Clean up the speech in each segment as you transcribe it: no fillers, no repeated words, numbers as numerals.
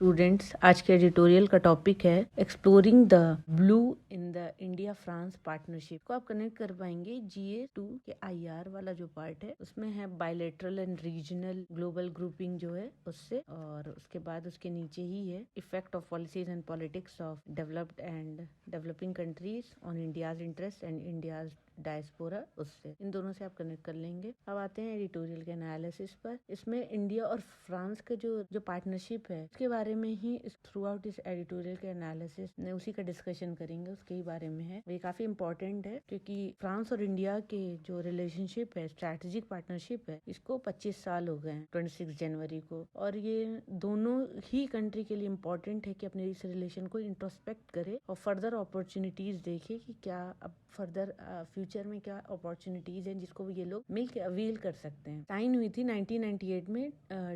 Students, आज के editorial का टॉपिक है exploring the blue in the India France partnership. को आप कनेक्ट कर पाएंगे GA2 के IR वाला जो पार्ट है उसमें है bilateral and regional global grouping जो है उससे, और उसके बाद उसके नीचे ही है effect of policies and politics of developed and developing countries on India's interest and India's diaspora. उससे इन दोनों से आप कनेक्ट कर लेंगे। अब आते हैं एडिटोरियल के एनालिसिस पर। इसमें इंडिया और फ्रांस के जो पार्टनरशिप है उसके बारे में ही थ्रू आउट इस एडिटोरियल के एनालिसिस ने उसी का डिस्कशन करेंगे, उसके ही बारे में है। ये काफी इंपॉर्टेंट है क्योंकि फ्रांस और इंडिया के जो रिलेशनशिप है, स्ट्रैटेजिक पार्टनरशिप है, इसको 25 साल हो गए हैं 26 जनवरी को, और ये दोनों ही कंट्री के लिए इम्पोर्टेंट है कि अपने इस रिलेशन को इंट्रोस्पेक्ट करे और फर्दर अपॉर्चुनिटीज देखे कि क्या अब फर्दर फ्यूचर में क्या अपॉर्चुनिटीज हैं जिसको ये लोग मिलकर अवेल कर सकते हैं। साइन हुई थी 1998 में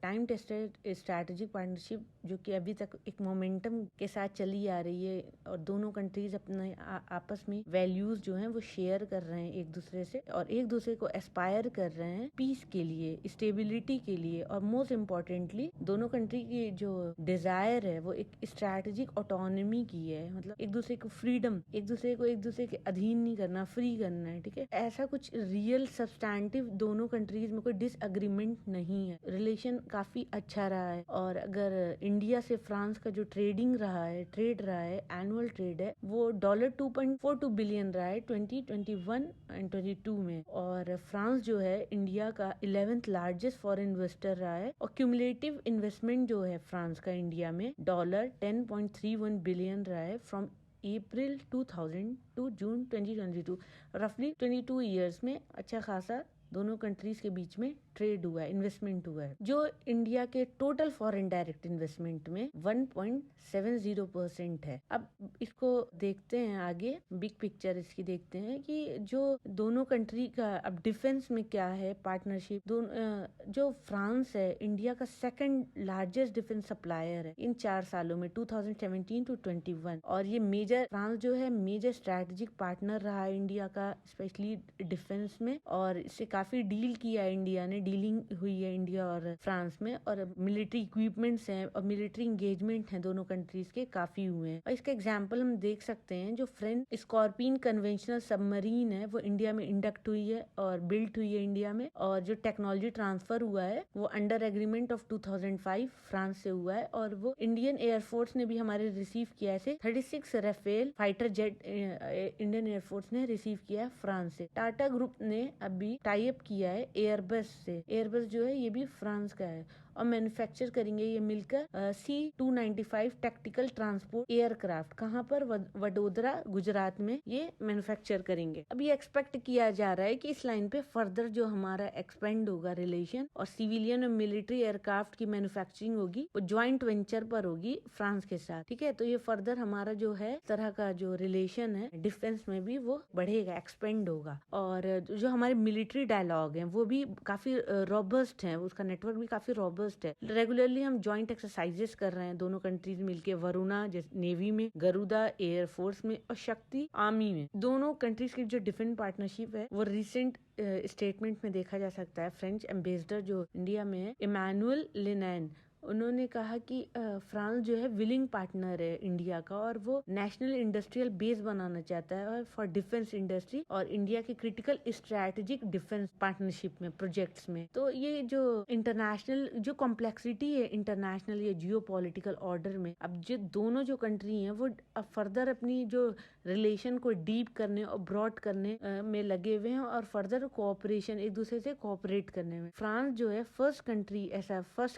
टाइम टेस्टेड स्ट्रैटेजिक पार्टनरशिप, जो कि अभी तक एक मोमेंटम के साथ चली आ रही है और दोनों कंट्रीज अपने आपस में वैल्यूज जो हैं वो शेयर कर रहे हैं एक दूसरे से, और एक दूसरे को एस्पायर कर रहे हैं पीस के लिए, स्टेबिलिटी के लिए, और मोस्ट इम्पोर्टेंटली दोनों कंट्री की जो डिजायर है वो एक स्ट्रैटेजिक ऑटोनॉमी की है। मतलब एक दूसरे को फ्रीडम, एक दूसरे के अधीन नहीं करना, फ्री करना है। ठीक है, ऐसा कुछ रियल सब्सटैंटिव दोनों कंट्रीज में कोई डिसएग्रीमेंट नहीं है। रिलेशन काफी अच्छा रहा है, और अगर इंडिया से फ्रांस का जो ट्रेड रहा है, एनुअल ट्रेड है, वो $2.42 बिलियन रहा है 2021 एंड 22 में, और फ्रांस जो है इंडिया का 11th लार्जेस्ट फॉरेन इन्वेस्टर रहा है, और क्यूमुलेटिव इन्वेस्टमेंट जो है फ्रांस का इंडिया में $10.31 बिलियन रहा है फ्रॉम अप्रैल 2000 टू जून 2022। रफली 22 ईयर्स में अच्छा खासा दोनों कंट्रीज के बीच में ट्रेड हुआ है, इन्वेस्टमेंट हुआ है, जो इंडिया के टोटल फॉरेन डायरेक्ट इन्वेस्टमेंट में 1.70% है। अब इसको देखते हैं आगे, बिग पिक्चर इसकी देखते हैं कि जो दोनों कंट्री का अब डिफेंस में क्या है पार्टनरशिप। जो फ्रांस है इंडिया का सेकंड लार्जेस्ट डिफेंस सप्लायर है इन 4 सालों में 2017 टू 21, और ये फ्रांस जो है मेजर स्ट्रैटेजिक पार्टनर रहा है इंडिया का, स्पेशली डिफेंस में, और इससे काफी डील किया है इंडिया ने, डीलिंग हुई है इंडिया और फ्रांस में, और मिलिट्री इक्विपमेंट्स हैं और मिलिट्री इंगेजमेंट हैं दोनों कंट्रीज के काफी हुए हैं। और इसका एग्जांपल हम देख सकते हैं, जो फ्रेंच स्कॉर्पियन कन्वेंशनल सबमरीन है वो इंडिया में इंडक्ट हुई है और बिल्ट हुई है इंडिया में, और जो टेक्नोलॉजी ट्रांसफर हुआ है वो अंडर एग्रीमेंट ऑफ 2005 फ्रांस से हुआ है, और वो इंडियन एयरफोर्स ने भी हमारे रिसीव किया है। 36 Rafale fighter jet Indian air force ने रिसीव किया है फ्रांस से। टाटा ग्रुप ने अभी टाई अप किया है एयरबस से। एयरबस जो है ये भी फ्रांस का है, और मैन्युफैक्चर करेंगे ये मिलकर C295 टैक्टिकल ट्रांसपोर्ट एयरक्राफ्ट। कहाँ पर? वडोदरा गुजरात में ये मैन्युफैक्चर करेंगे। अब ये एक्सपेक्ट किया जा रहा है कि इस लाइन पे फर्दर जो हमारा एक्सपेंड होगा रिलेशन, और सिविलियन और मिलिट्री एयरक्राफ्ट की मैन्युफैक्चरिंग होगी वो ज्वाइंट वेंचर पर होगी फ्रांस के साथ। ठीक है, तो ये फर्दर हमारा जो है तरह का जो रिलेशन है डिफेंस में भी वो बढ़ेगा, एक्सपेंड होगा, और जो हमारे मिलिट्री डायलॉग है वो भी काफी रोबस्ट है, उसका नेटवर्क भी काफी रोबस्ट है। रेगुलरली हम जॉइंट एक्सरसाइजेस कर रहे हैं दोनों कंट्रीज मिलके, वरुणा नेवी में, गरुदा एयरफोर्स में, और शक्ति आर्मी में। दोनों कंट्रीज की जो डिफेंस पार्टनरशिप है वो रिसेंट स्टेटमेंट में देखा जा सकता है। फ्रेंच एम्बेसडर जो इंडिया में है, इमैनुअल लिनैन, उन्होंने कहा कि फ्रांस जो है विलिंग पार्टनर है इंडिया का, और वो नेशनल इंडस्ट्रियल बेस बनाना चाहता है और फॉर डिफेंस इंडस्ट्री और इंडिया के क्रिटिकल स्ट्रैटेजिक डिफेंस पार्टनरशिप में, प्रोजेक्ट्स में। तो ये जो इंटरनेशनल जो कॉम्प्लेक्सिटी है इंटरनेशनल या जियो पॉलिटिकल ऑर्डर में, अब जो दोनों जो कंट्री हैं वो अब फर्दर अपनी जो रिलेशन को डीप करने और ब्रॉड करने में लगे हुए हैं, और फर्दर कोऑपरेशन, एक दूसरे से कोऑपरेट करने में। फ्रांस जो है फर्स्ट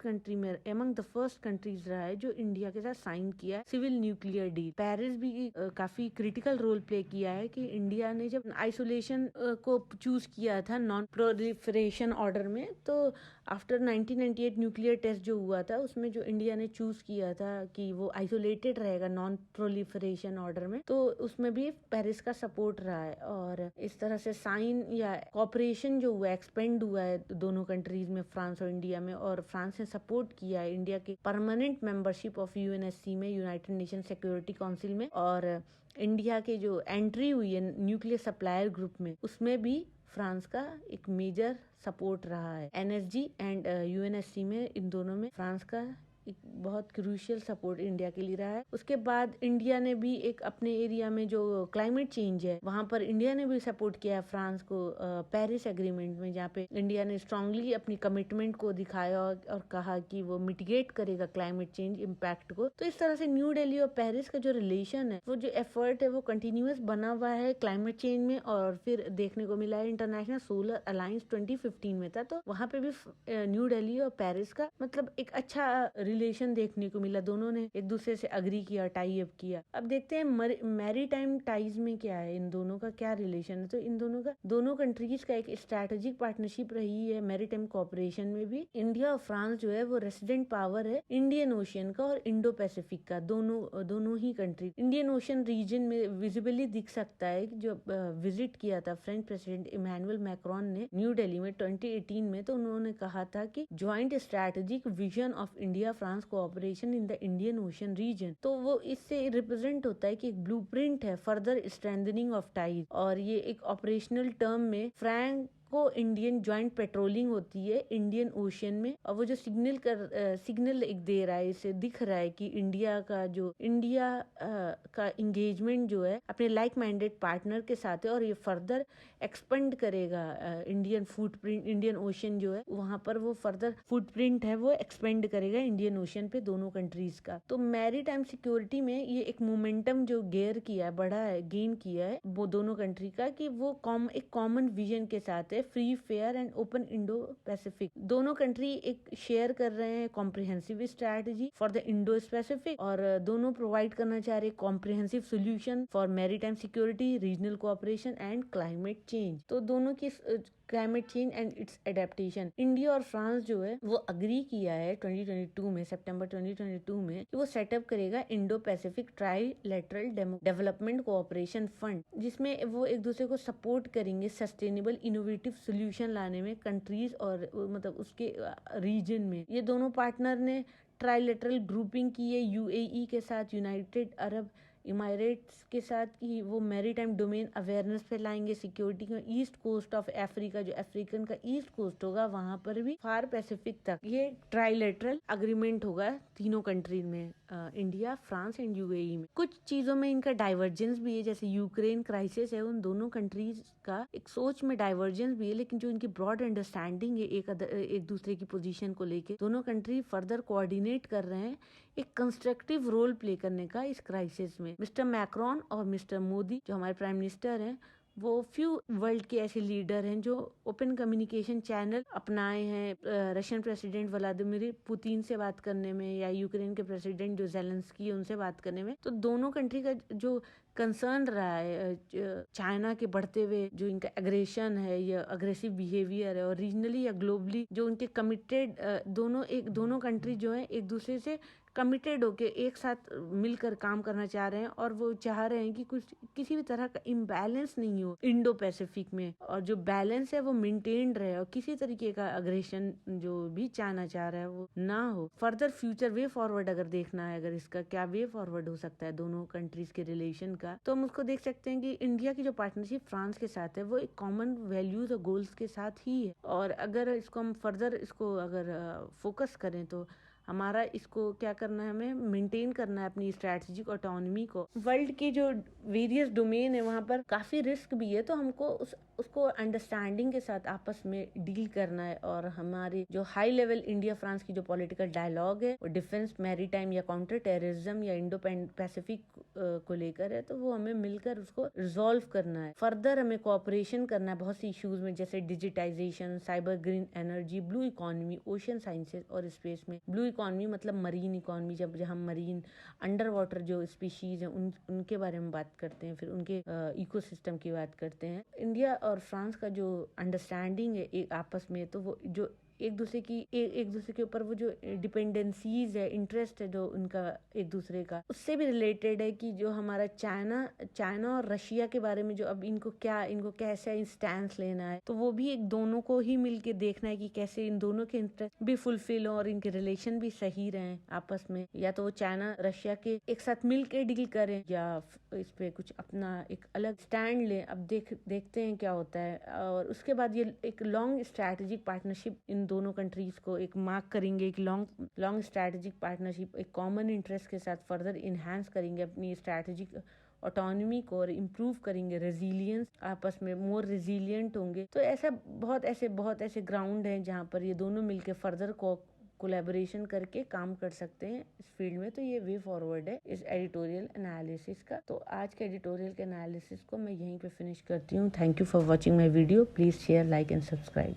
कंट्री में एमंग द फर्स्ट कंट्रीज रहा है जो इंडिया के साथ साइन किया है सिविल न्यूक्लियर डील। पेरिस भी काफी क्रिटिकल रोल प्ले किया है कि इंडिया ने जब आइसोलेशन को चूज किया था नॉन प्रोलिफरेशन ऑर्डर में, तो आफ्टर 1998 न्यूक्लियर टेस्ट जो हुआ था उसमें जो इंडिया ने चूज किया था कि वो आइसोलेटेड रहेगा नॉन प्रोलिफरेशन ऑर्डर में, तो उसमें भी पेरिस का सपोर्ट रहा है, और इस तरह से साइन या कॉपरेशन जो हुआ एक्सपेंड हुआ है दोनों कंट्रीज में, फ्रांस और इंडिया में, और फ्रांस ने सपोर्ट किया है इंडिया के परमानेंट मेंबरशिप ऑफ UNSC में, यूनाइटेड नेशन सिक्योरिटी काउंसिल में, और इंडिया के जो एंट्री हुई है न्यूक्लियर सप्लायर ग्रुप में उसमें भी फ्रांस का एक मेजर सपोर्ट रहा है। NSG एंड UNSC में इन दोनों में फ्रांस का एक बहुत क्रूशियल सपोर्ट इंडिया के लिए रहा है। उसके बाद इंडिया ने भी एक अपने एरिया में जो क्लाइमेट चेंज है वहाँ पर इंडिया ने भी सपोर्ट किया है फ्रांस को पेरिस एग्रीमेंट में, जहाँ पे इंडिया ने स्ट्रांगली अपनी कमिटमेंट को दिखाया और कहा कि वो मिटिगेट करेगा क्लाइमेट चेंज इम्पैक्ट को। तो इस तरह से न्यू दिल्ली और पेरिस का जो रिलेशन है, वो जो एफर्ट है वो कंटिन्यूअस बना हुआ है क्लाइमेट चेंज में। और फिर देखने को मिला है इंटरनेशनल सोलर अलायंस 2015 में था, तो वहाँ पे भी न्यू दिल्ली और पेरिस का मतलब एक अच्छा रिलेशन देखने को मिला। दोनों ने एक दूसरे से अग्री किया, टाई अप किया। अब देखते हैं मैरीटाइम टाइज में क्या है, इन दोनों का क्या रिलेशन है। तो इन दोनों कंट्रीज का एक स्ट्रैटेजिक पार्टनरशिप रही है मैरीटाइम कोऑपरेशन में भी। इंडिया और फ्रांस जो है वो रेसिडेंट पावर है इंडियन ओशियन का और इंडो पैसिफिक का, दोनों ही कंट्री। इंडियन ओशियन रीजन में विजिबली दिख सकता है कि जो विजिट किया था फ्रेंच प्रेसिडेंट इमैनुअल मैक्रोन ने न्यू दिल्ली में 2018 में, तो उन्होंने कहा था कि joint strategic vision of India France cooperation in the Indian Ocean region. तो वो इससे रिप्रेजेंट होता है कि एक ब्लूप्रिंट है फर्दर स्ट्रेंथनिंग ऑफ टाइज। और ये एक ऑपरेशनल टर्म में फ्रैंक को इंडियन ज्वाइंट पेट्रोलिंग होती है इंडियन ओशियन में। और वो जो सिग्नल एक दे रहा है, इससे दिख रहा है कि इंडिया का इंगेजमेंट जो है अपने लाइक माइंडेड पार्टनर के साथ है और ये फर्दर एक्सपेंड करेगा इंडियन फुटप्रिंट। इंडियन ओशियन जो है वहाँ पर वो फर्दर फुटप्रिंट है वो एक्सपेंड करेगा इंडियन ओशियन पे दोनों कंट्रीज का। तो मैरीटाइम सिक्योरिटी में ये एक मोमेंटम जो गेन किया है वो दोनों कंट्री का, कि वो एक कॉमन विजन के साथ है free fair and open Indo Pacific. दोनों कंट्री एक शेयर कर रहे हैं comprehensive strategy for the Indo Pacific, और दोनों प्रोवाइड करना चाह रहे हैं comprehensive solution for maritime security, regional cooperation and climate change. तो दोनों की climate change and it's adaptation, India और फ्रांस जो है वो अग्री किया है 2022 में, सितंबर 2022 में, कि वो सेटअप करेगा Indo Pacific trilateral development cooperation fund, जिसमें वो एक दूसरे को सपोर्ट करेंगे सस्टेनेबल इनोवेटिव सोल्यूशन लाने में कंट्रीज और मतलब उसके रीजन में। ये दोनों पार्टनर ने ट्राइलेटरल ग्रुपिंग की है यूएई के साथ, यूनाइटेड अरब इमारेट्स के साथ, कि वो मैरीटाइम डोमेन अवेयरनेस फैलाएंगे, सिक्योरिटी का ईस्ट कोस्ट ऑफ अफ्रीका, जो अफ्रीकन का ईस्ट कोस्ट होगा वहां पर भी फार पैसिफिक तक ये ट्राइलेटरल अग्रीमेंट होगा तीनों कंट्री में, इंडिया, फ्रांस एंड यूएई में। कुछ चीजों में इनका डाइवर्जेंस भी है, जैसे यूक्रेन क्राइसिस है, उन दोनों कंट्रीज का एक सोच में डाइवर्जेंस भी है, लेकिन जो इनकी ब्रॉड अंडरस्टैंडिंग है एक दूसरे की पोजीशन को लेके, दोनों कंट्री फर्दर कोऑर्डिनेट कर रहे हैं एक कंस्ट्रक्टिव रोल प्ले करने का इस क्राइसिस में। मिस्टर मैक्रोन और मिस्टर मोदी जो हमारे प्राइम मिनिस्टर हैं, वो फ्यू वर्ल्ड के ऐसे लीडर हैं जो ओपन कम्युनिकेशन चैनल अपनाए हैं रशियन प्रेसिडेंट व्लादिमीर पुतिन से बात करने में, या यूक्रेन के प्रेसिडेंट जो जेलेंस्की उनसे बात करने में। तो दोनों कंट्री का जो कंसर्न रहा है चाइना के बढ़ते हुए जो इनका एग्रेशन है या अग्रेसिव बिहेवियर है, और रीजनली या ग्लोबली जो उनके कमिटेड दोनों कंट्री जो है एक दूसरे से कमिटेड होके एक साथ मिलकर काम करना चाह रहे हैं, और वो चाह रहे हैं कि किसी भी तरह का इम्बैलेंस नहीं हो इंडो पैसिफिक में, और जो बैलेंस है वो मेंटेन्ड रहे, और किसी तरीके का अग्रेशन जो भी चाइना चाह रहा है वो ना हो। फर्दर फ्यूचर वे फॉरवर्ड अगर देखना है, अगर इसका क्या वे फॉरवर्ड हो सकता है दोनों कंट्रीज के रिलेशन का, तो हम उसको देख सकते हैं कि इंडिया की जो पार्टनरशिप फ्रांस के साथ है वो एक कॉमन वैल्यूज और गोल्स के साथ ही है। और अगर इसको हम फर्दर अगर फोकस करें, तो हमारा इसको क्या करना है, हमें मेंटेन करना है अपनी स्ट्रैटेजिक ऑटोनॉमी को। वर्ल्ड के जो वेरियस डोमेन है वहाँ पर काफी रिस्क भी है, तो हमको उसको अंडरस्टैंडिंग के साथ आपस में डील करना है। और हमारे जो हाई लेवल इंडिया फ्रांस की जो पॉलिटिकल डायलॉग है वो डिफेंस, मैरीटाइम या काउंटर टेररिज्म या इंडो पैसिफिक को लेकर है, तो वो हमें मिलकर उसको रिजॉल्व करना है। फर्दर हमें कोऑपरेशन करना है बहुत सी इश्यूज में, जैसे digitisation, cyber green energy, blue economy, ocean sciences और स्पेस में। ब्लू इकोनॉमी मतलब मरीन इकोनॉमी, जब हम मरीन अंडर वाटर जो स्पीशीज हैं उनके बारे में बात करते हैं, फिर उनके इकोसिस्टम की बात करते हैं। इंडिया और फ्रांस का जो अंडरस्टैंडिंग है एक आपस में, तो वो जो एक दूसरे के ऊपर वो जो डिपेंडेंसीज है, इंटरेस्ट है जो उनका एक दूसरे का, उससे भी रिलेटेड है कि जो हमारा चाइना और रशिया के बारे में जो अब इनको कैसे स्टैंड लेना है, तो वो भी एक दोनों को ही मिलके देखना है कि कैसे इन दोनों के इंटरेस्ट भी फुलफिल हो और इनके रिलेशन भी सही रहें आपस में। या तो वो चाइना रशिया के एक साथ मिल के डील करें, या इस पे कुछ अपना एक अलग स्टैंड लें। अब देखते हैं क्या होता है। और उसके बाद ये एक लॉन्ग स्ट्रैटेजिक पार्टनरशिप इन दोनों कंट्रीज को एक मार्क करेंगे, एक लॉन्ग स्ट्रैटेजिक पार्टनरशिप, एक कॉमन इंटरेस्ट के साथ फर्दर इन्हांस करेंगे अपनी स्ट्रैटेजिक ऑटोनॉमी को और इम्प्रूव करेंगे रेजिलियंस, आपस में मोर रेजिलियंट होंगे। तो ऐसा बहुत ऐसे ग्राउंड हैं जहाँ पर ये दोनों मिलके फर्दर कोलैबोरेशन करके काम कर सकते हैं इस फील्ड में। तो ये वे फॉरवर्ड है इस एडिटोरियल एनालिसिस का। तो आज के एडिटोरियल के एनालिसिस को मैं यहीं पे फिनिश करती हूँ। Thank you for watching my video. Please share, like and subscribe.